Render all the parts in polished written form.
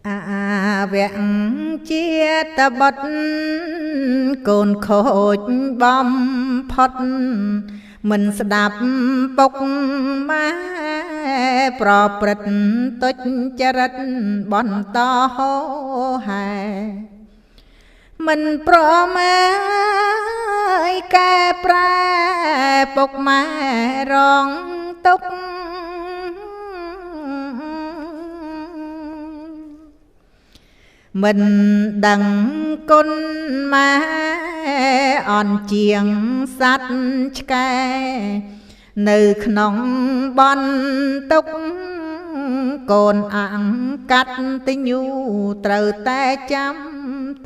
វៈជាតបុត្រកូនខូចបំផុតមិនស្ដាប់ពុកម៉ែប្រព្រឹត្តទុច្ចរិតបន្តហោហែមិនប្រមាយកែប្រែពុកម៉ែរងទុកមិនដឹងគុណម៉ែអន់ជាងសត្វឆ្កែនៅក្នុងបន់ទុកកូនអង្គកាត់ទិញូត្រូវតែចាំ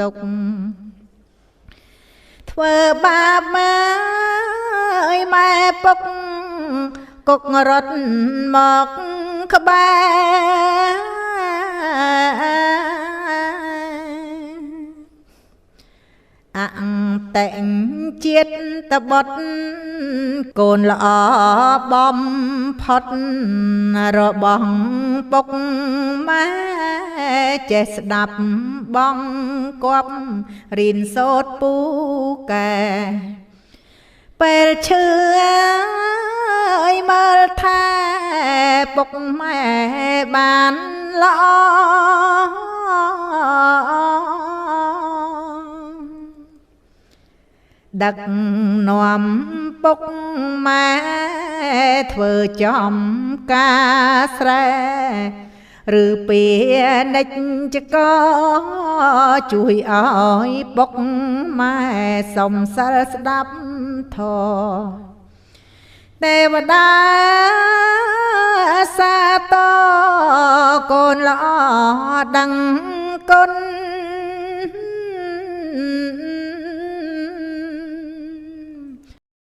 ទុកធ្វើបាបម៉ែអើយម៉ែពុកគុករត់មកក្បែរអន្តេញជាតិតបុត្រកូនល្អបំផុតរបស់ពុកម៉ែចេះស្ដាប់បងគប់រៀនសូត្រពូកែពេលឈឺអើយមើលថាពុកម៉ែបានល្អដឹកនាំពុកម៉ែធ្វើចំការស្រែឬពីនិច្ចកជួយឲ្យពុកម៉ែសំសិលស្ដាប់ធម៌ទេវតាសាទរកូនល្អដឹងគុណ